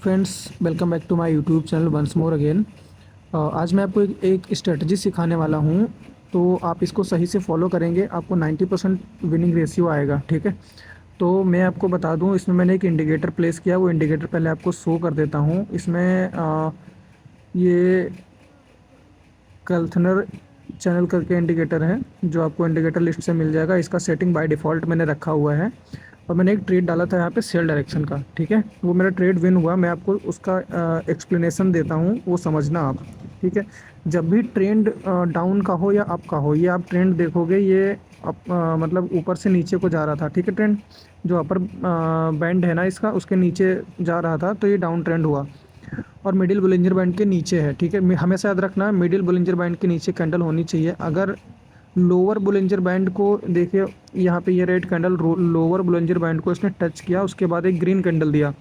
Friends, welcome back to my YouTube channel once more again. आज मैं आपको एक स्ट्रेटजी सिखाने वाला हूँ। तो आप इसको सही से फॉलो करेंगे, आपको 90% विनिंग रेशियो आएगा। ठीक है, तो मैं आपको बता दूँ, इसमें मैंने एक इंडिकेटर प्लेस किया। वो इंडिकेटर पहले आपको शो कर देता हूँ। इसमें ये कल्थनर चैनल करके इंडिकेटर है, जो आपको इंडिकेटर लिस्ट से मिल जाएगा। इसका सेटिंग बाय डिफ़ॉल्ट मैंने रखा हुआ है। और मैंने एक ट्रेड डाला था यहाँ पे सेल डायरेक्शन का। ठीक है, वो मेरा ट्रेड विन हुआ। मैं आपको उसका एक्सप्लेनेशन देता हूँ, वो समझना आप। ठीक है, जब भी ट्रेंड डाउन का हो या अप का हो, ये आप ट्रेंड देखोगे, ये मतलब ऊपर से नीचे को जा रहा था। ठीक है, ट्रेंड जो अपर बैंड है ना इसका, उसके नीचे जा रहा था, तो ये डाउन ट्रेंड हुआ और मिडिल बोलिंजर बैंड के नीचे है। ठीक है, हमेशा याद रखना, मिडिल बोलिंजर बैंड के नीचे कैंडल होनी चाहिए। अगर लोअर बोलिंजर बैंड को देखिए, यहाँ पे ये red candle lower Bollinger band को इसने टच किया, उसके बाद एक ग्रीन कैंडल दिया।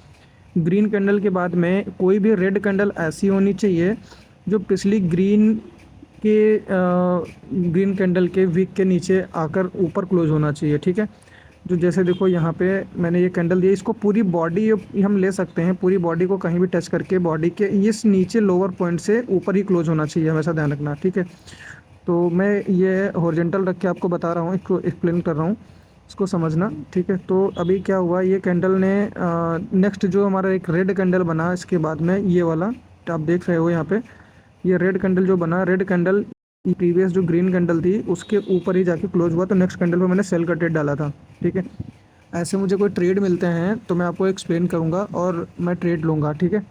ग्रीन कैंडल के बाद में कोई भी रेड कैंडल ऐसी होनी चाहिए जो पिछली ग्रीन कैंडल के विक के नीचे आकर ऊपर क्लोज होना चाहिए। ठीक है, जो जैसे देखो यहाँ पे मैंने ये कैंडल दिया, इसको पूरी बॉडी हम ले सकते हैं। पूरी बॉडी को कहीं भी टच करके बॉडी के इस नीचे लोअर पॉइंट से ऊपर ही क्लोज होना चाहिए, हमेशा ध्यान रखना। ठीक है, तो मैं ये हॉरिजॉन्टल रख के आपको बता रहा हूँ, इसको एक्सप्लेन कर रहा हूँ, इसको समझना। ठीक है, तो अभी क्या हुआ, ये कैंडल ने नेक्स्ट जो हमारा एक रेड कैंडल बना, इसके बाद में ये वाला आप देख रहे हो यहाँ पे, ये रेड कैंडल जो बना, रेड कैंडल प्रीवियस जो ग्रीन कैंडल थी उसके ऊपर ही जाके क्लोज हुआ। तो नेक्स्ट कैंडल पे मैंने सेल का ट्रेड डाला था। ठीक है, ऐसे मुझे कोई ट्रेड मिलते हैं तो मैं आपको एक्सप्लेन करूँगा और मैं ट्रेड लूँगा। ठीक है,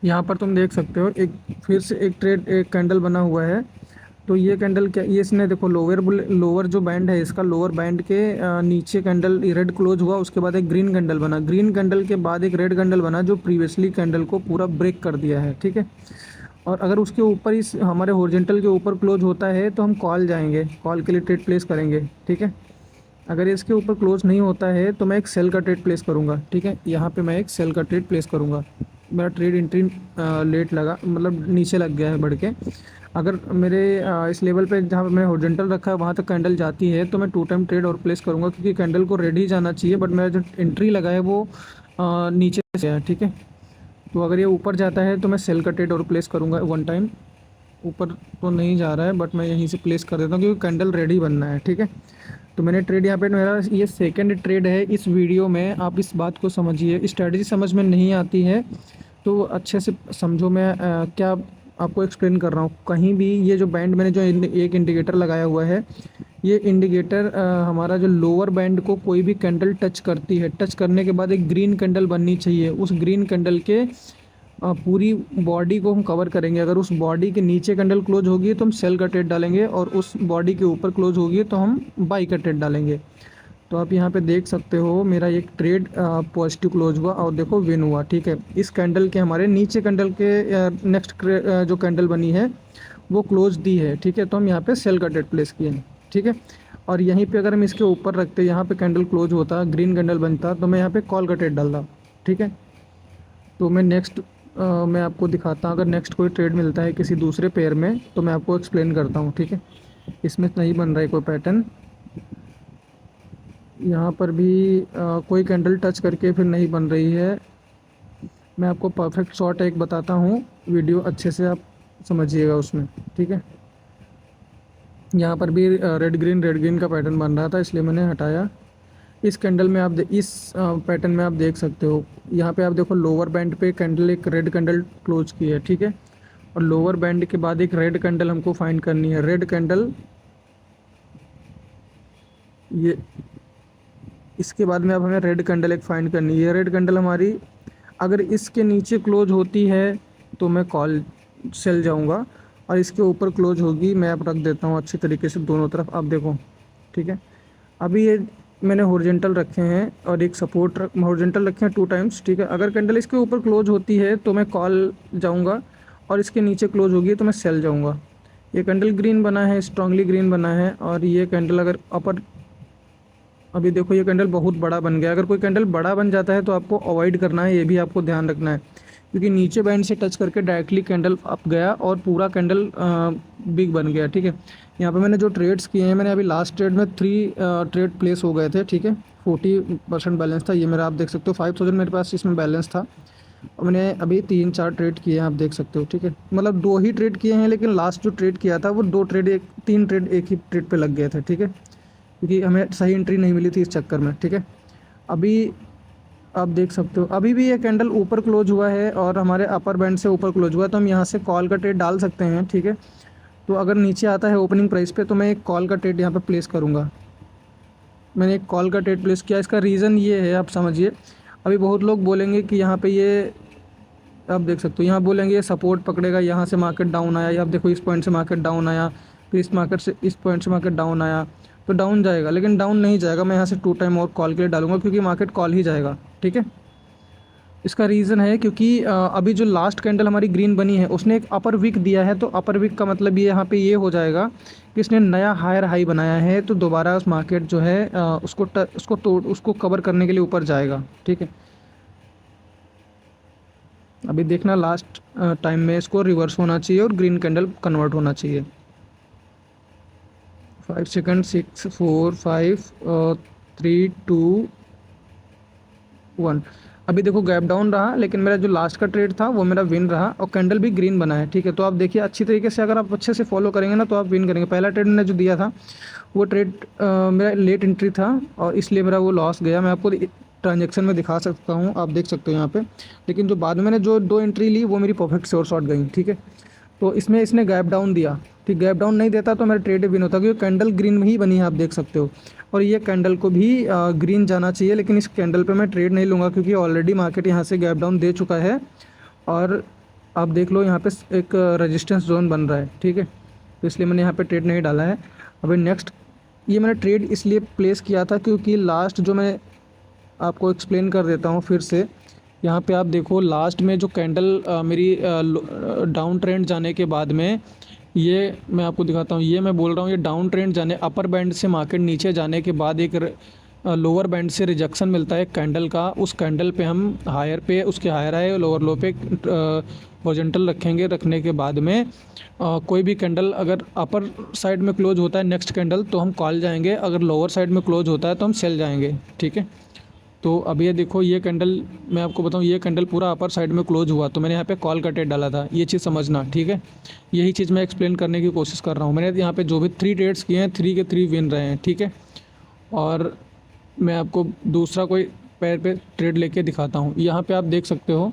यहाँ पर तुम देख सकते हो एक फिर से एक कैंडल बना हुआ है। तो ये कैंडल क्या, ये इसने देखो लोअर जो बैंड है इसका, लोअर बैंड के नीचे कैंडल रेड क्लोज हुआ। उसके बाद एक ग्रीन कैंडल बना, ग्रीन कैंडल के बाद एक रेड कैंडल बना, जो प्रीवियसली कैंडल को पूरा ब्रेक कर दिया है। ठीक है, और अगर उसके ऊपर ही हमारे हॉरिजॉन्टल के ऊपर क्लोज होता है तो हम कॉल जाएंगे, कॉल के लिए ट्रेड प्लेस करेंगे। ठीक है, अगर इसके ऊपर क्लोज नहीं होता है तो मैं एक सेल का ट्रेड प्लेस करूँगा। ठीक है, यहाँ पे मैं एक सेल का ट्रेड प्लेस करूँगा। मेरा ट्रेड एंट्री लेट लगा, मतलब नीचे लग गया है बढ़ के। अगर मेरे इस लेवल पे जहाँ पे मैंने हॉरिजॉन्टल रखा है वहाँ तक कैंडल जाती है तो मैं 2 टाइम ट्रेड और प्लेस करूँगा, क्योंकि कैंडल को रेड ही जाना चाहिए, बट मेरा जो एंट्री लगा है वो नीचे से है। ठीक है, तो अगर ये ऊपर जाता है तो मैं सेल का ट्रेड और प्लेस करूँगा 1 टाइम। ऊपर तो नहीं जा रहा है, बट मैं यहीं से प्लेस कर देता हूँ क्योंकि कैंडल रेडी बनना है। ठीक है, तो मैंने ट्रेड यहाँ पे, मेरा ये सेकंड ट्रेड है इस वीडियो में। आप इस बात को समझिए, स्ट्रेटजी समझ में नहीं आती है तो अच्छे से समझो। मैं क्या आपको एक्सप्लेन कर रहा हूँ। कहीं भी ये जो बैंड मैंने जो एक इंडिकेटर लगाया हुआ है, ये इंडिकेटर हमारा जो लोअर बैंड को कोई भी कैंडल टच करती है, टच करने के बाद एक ग्रीन कैंडल बननी चाहिए। उस ग्रीन कैंडल के पूरी बॉडी को हम कवर करेंगे। अगर उस बॉडी के नीचे कैंडल क्लोज होगी तो हम सेल का ट्रेड डालेंगे, और उस बॉडी के ऊपर क्लोज होगी तो हम बाई का ट्रेड डालेंगे। तो आप यहाँ पे देख सकते हो मेरा एक ट्रेड पॉजिटिव क्लोज हुआ और देखो विन हुआ। ठीक है, इस कैंडल के हमारे नीचे कैंडल के नेक्स्ट जो कैंडल बनी है वो क्लोज दी है। ठीक है, तो हम यहाँ पे सेल का ट्रेड प्लेस किए हैं। ठीक है, और यहीं पे अगर हम इसके ऊपर रखते, यहाँ पे कैंडल क्लोज होता, ग्रीन कैंडल बनता, तो मैं यहाँ पे कॉल का ट्रेड डालता। ठीक है, तो मैं मैं आपको दिखाता हूँ। अगर नेक्स्ट कोई ट्रेड मिलता है किसी दूसरे पेयर में तो मैं आपको एक्सप्लेन करता हूँ। ठीक है, इसमें नहीं बन रहा है कोई पैटर्न, यहाँ पर भी कोई कैंडल टच करके फिर नहीं बन रही है। मैं आपको परफेक्ट शॉट एक बताता हूँ, वीडियो अच्छे से आप समझिएगा उसमें। ठीक है, यहाँ पर भी रेड ग्रीन का पैटर्न बन रहा था, इसलिए मैंने हटाया। इस कैंडल में आप इस पैटर्न में आप देख सकते हो, यहाँ पे आप देखो लोअर बैंड पे कैंडल, एक रेड कैंडल क्लोज की है। ठीक है, और लोअर बैंड के बाद एक रेड कैंडल हमको फाइंड करनी है। रेड कैंडल ये, इसके बाद में अब हमें रेड कैंडल एक फाइंड करनी है। ये रेड कैंडल हमारी अगर इसके नीचे क्लोज होती है तो मैं कॉल सेल जाऊंगा, और इसके ऊपर क्लोज होगी, मैं अब रख देता हूँ अच्छी तरीके से दोनों तरफ, आप देखो। ठीक है, अभी ये मैंने हॉरिजॉन्टल रखे हैं और एक सपोर्ट हॉरिजॉन्टल रखे हैं 2 टाइम्स। ठीक है, अगर कैंडल इसके ऊपर क्लोज होती है तो मैं कॉल जाऊंगा, और इसके नीचे क्लोज होगी तो मैं सेल जाऊंगा। ये कैंडल ग्रीन बना है, स्ट्रांगली ग्रीन बना है, और ये कैंडल अगर अपर, अभी देखो ये कैंडल बहुत बड़ा बन गया। अगर कोई कैंडल बड़ा बन जाता है तो आपको अवॉइड करना है, ये भी आपको ध्यान रखना है, क्योंकि नीचे बैंड से टच करके डायरेक्टली कैंडल अप गया और पूरा कैंडल बिग बन गया। ठीक है, यहाँ पे मैंने जो ट्रेड्स किए हैं, मैंने अभी लास्ट ट्रेड में 3 ट्रेड प्लेस हो गए थे। ठीक है, 40% बैलेंस था ये मेरा, आप देख सकते हो 5000 मेरे पास इसमें बैलेंस था। मैंने अभी 3-4 ट्रेड किए हैं, आप देख सकते हो, ठीक है। मतलब 2 ही ट्रेड किए हैं, लेकिन लास्ट जो ट्रेड किया था वो 2 ट्रेड एक 3 ट्रेड एक ही ट्रेड पे लग गए थे, ठीक है, क्योंकि हमें सही एंट्री नहीं मिली थी इस चक्कर में, ठीक है। अभी आप देख सकते हो अभी भी ये कैंडल ऊपर क्लोज हुआ है और हमारे अपर बैंड से ऊपर क्लोज हुआ है, तो हम यहाँ से कॉल का ट्रेड डाल सकते हैं, ठीक है। तो अगर नीचे आता है ओपनिंग प्राइस पे तो मैं एक कॉल का ट्रेड यहाँ पे प्लेस करूँगा। मैंने एक कॉल का ट्रेड प्लेस किया, इसका रीज़न ये है, आप समझिए। अभी बहुत लोग बोलेंगे कि यहाँ पे ये, आप देख सकते हो, यहाँ बोलेंगे ये सपोर्ट पकड़ेगा, यहाँ से मार्केट डाउन आया, या आप देखो इस पॉइंट से मार्केट डाउन आया, फिर इस पॉइंट से मार्केट डाउन आया, तो डाउन जाएगा, लेकिन डाउन नहीं जाएगा। मैं यहाँ से 2 टाइम और कॉल के लिए डालूंगा, क्योंकि मार्केट कॉल ही जाएगा, ठीक है। इसका रीज़न है क्योंकि अभी जो लास्ट कैंडल हमारी ग्रीन बनी है उसने एक अपर विक दिया है, तो अपर विक का मतलब ये यहाँ पे ये हो जाएगा कि इसने नया हायर हाई बनाया है, तो दोबारा उस मार्केट जो है उसको कवर करने के लिए ऊपर जाएगा, ठीक है। अभी देखना लास्ट टाइम में इसको रिवर्स होना चाहिए और ग्रीन कैंडल कन्वर्ट होना चाहिए। 5 सेकंड, 6, 4, 5, 3, 2, 1। अभी देखो गैप डाउन रहा, लेकिन मेरा जो लास्ट का ट्रेड था वो मेरा विन रहा और कैंडल भी ग्रीन बना है, ठीक है। तो आप देखिए अच्छी तरीके से, अगर आप अच्छे से फॉलो करेंगे ना तो आप विन करेंगे। पहला ट्रेड मैंने जो दिया था वो ट्रेड मेरा लेट एंट्री था और इसलिए मेरा वो लॉस गया। मैं आपको ट्रांजेक्शन में दिखा सकता हूँ, आप देख सकते हो यहाँ पे। लेकिन जो बाद में मैंने जो 2 एंट्री ली वो मेरी परफेक्ट श्योर शॉट गई, ठीक है। तो इसमें इसने गैप डाउन दिया, ठीक, गैप डाउन नहीं देता तो मेरा ट्रेड विन होता, क्योंकि कैंडल ग्रीन में ही बनी है, आप देख सकते हो। और ये कैंडल को भी ग्रीन जाना चाहिए, लेकिन इस कैंडल पे मैं ट्रेड नहीं लूँगा, क्योंकि ऑलरेडी मार्केट यहाँ से गैप डाउन दे चुका है। और आप देख लो यहाँ पे एक रेजिस्टेंस जोन बन रहा है, ठीक है। तो इसलिए मैंने यहाँ पे ट्रेड नहीं डाला है। अभी नेक्स्ट, ये मैंने ट्रेड इसलिए प्लेस किया था क्योंकि लास्ट जो मैं आपको एक्सप्लेन कर देता हूँ फिर से। यहाँ पे आप देखो लास्ट में जो कैंडल मेरी डाउन ट्रेंड जाने के बाद में, ये मैं आपको दिखाता हूँ, ये मैं बोल रहा हूँ, ये डाउन ट्रेंड जाने, अपर बैंड से मार्केट नीचे जाने के बाद एक लोअर बैंड से रिजेक्शन मिलता है कैंडल का। उस कैंडल पे हम हायर पे, उसके हायर आए लोअर लो पे हॉरिजॉन्टल रखेंगे। रखने के बाद में कोई भी कैंडल अगर अपर साइड में क्लोज होता है नेक्स्ट कैंडल तो हम कॉल जाएंगे, अगर लोअर साइड में क्लोज होता है तो हम सेल जाएंगे, ठीक है। तो अब ये देखो, ये कैंडल मैं आपको बताऊं, ये कैंडल पूरा अपर साइड में क्लोज हुआ तो मैंने यहाँ पे कॉल का ट्रेड डाला था, ये चीज़ समझना, ठीक है। यही चीज़ मैं एक्सप्लेन करने की कोशिश कर रहा हूँ। मैंने यहाँ पे जो भी 3 ट्रेड्स किए हैं 3 के 3 विन रहे हैं, ठीक है। और मैं आपको दूसरा कोई पैर पे ट्रेड लेके दिखाता हूँ। यहाँ पे आप देख सकते हो,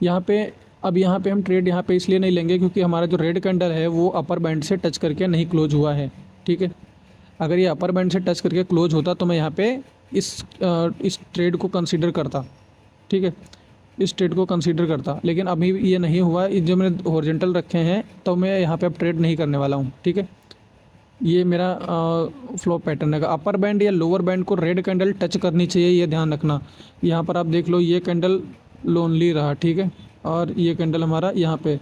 यहाँ पे अब यहाँ पे हम ट्रेड यहाँ पे इसलिए नहीं लेंगे क्योंकि हमारा जो रेड कैंडल है वो अपर बैंड से टच करके नहीं क्लोज हुआ है, ठीक है। अगर ये अपर बैंड से टच करके क्लोज होता तो मैं यहाँ पे इस ट्रेड को कंसीडर करता, ठीक है, इस ट्रेड को कंसीडर करता। लेकिन अभी ये नहीं हुआ, जो मैंने हॉरिजॉन्टल रखे हैं तो मैं यहाँ पे अब ट्रेड नहीं करने वाला हूँ, ठीक है। ये मेरा फ्लो पैटर्न है। अपर बैंड या लोअर बैंड को रेड कैंडल टच करनी चाहिए, ये ध्यान रखना। यहाँ पर आप देख लो, ये कैंडल लोनली रहा, ठीक है, और ये कैंडल हमारा यहाँ पे,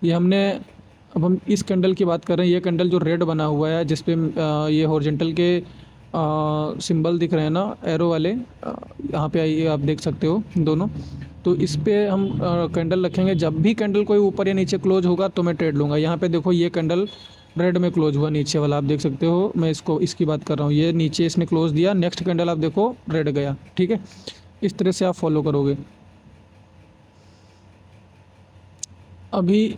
ये हमने, अब हम इस कैंडल की बात कर रहे हैं। ये कैंडल जो रेड बना हुआ है जिस पे ये हॉरिजॉन्टल के सिंबल दिख रहे हैं ना, एरो वाले, यहाँ पे आइए आप देख सकते हो दोनों। तो इस पे हम कैंडल रखेंगे। जब भी कैंडल कोई ऊपर या नीचे क्लोज होगा तो मैं ट्रेड लूँगा। यहाँ पे देखो, ये कैंडल रेड में क्लोज हुआ नीचे वाला, आप देख सकते हो। मैं इसकी बात कर रहा हूँ, ये नीचे इसने क्लोज दिया, नेक्स्ट कैंडल आप देखो रेड गया, ठीक है। इस तरह से आप फॉलो करोगे। अभी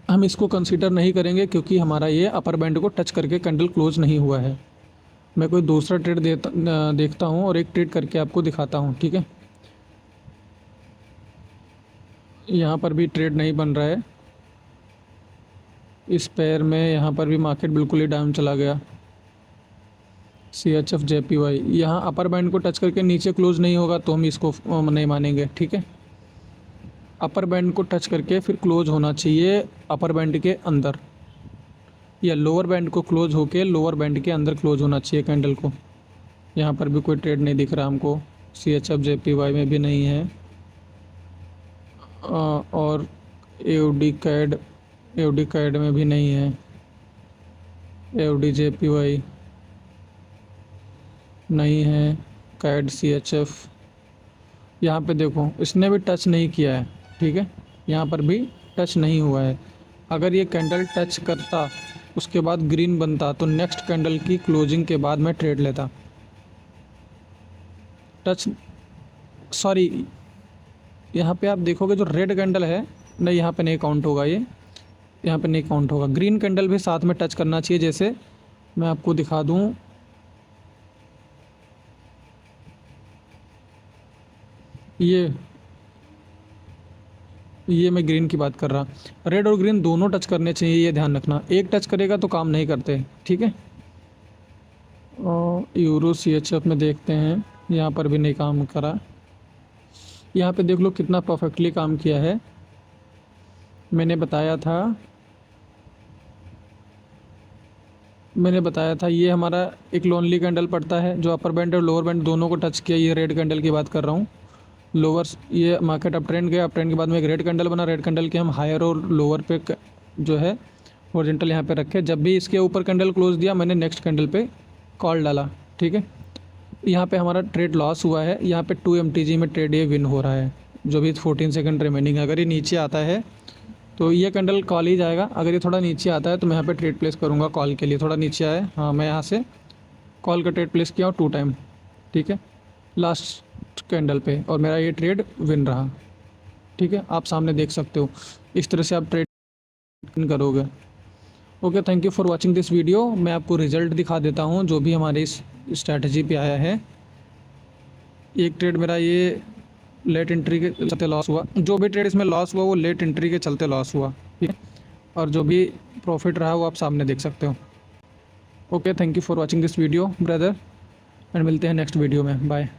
हम इसको कंसीडर नहीं करेंगे क्योंकि हमारा ये अपर बैंड को टच करके कैंडल क्लोज नहीं हुआ है। मैं कोई दूसरा ट्रेड देखता हूँ और एक ट्रेड करके आपको दिखाता हूँ, ठीक है। यहाँ पर भी ट्रेड नहीं बन रहा है इस पैर में, यहाँ पर भी मार्केट बिल्कुल ही डाउन चला गया। CHF JPY यहाँ अपर बैंड को टच करके नीचे क्लोज नहीं होगा तो हम इसको नहीं मानेंगे, ठीक है। अपर बैंड को टच करके फिर क्लोज होना चाहिए अपर बैंड के अंदर, या लोअर बैंड को क्लोज होके लोअर बैंड के अंदर क्लोज होना चाहिए कैंडल को। यहाँ पर भी कोई ट्रेड नहीं दिख रहा हमको, CHF JPY में भी नहीं है, और AUD कैड में भी नहीं है, AUD JPY नहीं है, कैड CHF। यहाँ पे देखो, इसने भी टच नहीं किया है, ठीक है, यहाँ पर भी टच नहीं हुआ है। अगर ये कैंडल टच करता उसके बाद ग्रीन बनता तो नेक्स्ट कैंडल की क्लोजिंग के बाद मैं ट्रेड लेता। टच, सॉरी, यहाँ पे आप देखोगे जो रेड कैंडल है, नहीं यहाँ पे नहीं काउंट होगा ये, यहाँ पे नहीं काउंट होगा। ग्रीन कैंडल भी साथ में टच करना चाहिए। जैसे मैं आपको दिखा दूँ, ये मैं ग्रीन की बात कर रहा। रेड और ग्रीन दोनों टच करने चाहिए, ये ध्यान रखना। एक टच करेगा तो काम नहीं करते, ठीक है। और यूरो CHF में देखते हैं, यहाँ पर भी नहीं काम करा। यहाँ पे देख लो कितना परफेक्टली काम किया है। मैंने बताया था ये हमारा एक लोनली कैंडल पड़ता है जो अपर बैंड और लोअर बैंड दोनों को टच किया। ये रेड कैंडल की बात कर रहा हूँ। लोअर्स, ये मार्केट अप ट्रेंड गया, अप ट्रेंड के बाद में एक रेड कैंडल बना। रेड कैंडल के हम हायर और लोअर पे जो है हॉरिजॉन्टल यहाँ पे रखे। जब भी इसके ऊपर कैंडल क्लोज दिया, मैंने नेक्स्ट कैंडल पे कॉल डाला, ठीक है। यहाँ पे हमारा ट्रेड लॉस हुआ है। यहाँ पे 2 MTG में ट्रेड ये विन हो रहा है, जो भी 14 सेकंड रिमेनिंग है। अगर ये नीचे आता है तो ये कैंडल कॉल ही जाएगा। अगर ये थोड़ा नीचे आता है तो मैं यहाँ पे ट्रेड प्लेस करूँगा कॉल के लिए। थोड़ा नीचे आए, हाँ, मैं यहाँ से कॉल का ट्रेड प्लेस किया 2 टाइम, ठीक है, लास्ट कैंडल पे, और मेरा ये ट्रेड विन रहा, ठीक है। आप सामने देख सकते हो, इस तरह से आप ट्रेड करोगे। Okay, thank you for watching this video. मैं आपको रिजल्ट दिखा देता हूँ जो भी हमारे इस स्ट्रैटेजी पे आया है। एक ट्रेड मेरा ये लेट एंट्री के चलते लॉस हुआ। जो भी ट्रेड इसमें लॉस हुआ वो लेट एंट्री के चलते लॉस हुआ, ठीक है। और जो भी प्रॉफिट रहा वो आप सामने देख सकते हो। Okay, thank you for watching this video brother, and मिलते हैं नेक्स्ट वीडियो में। बाय।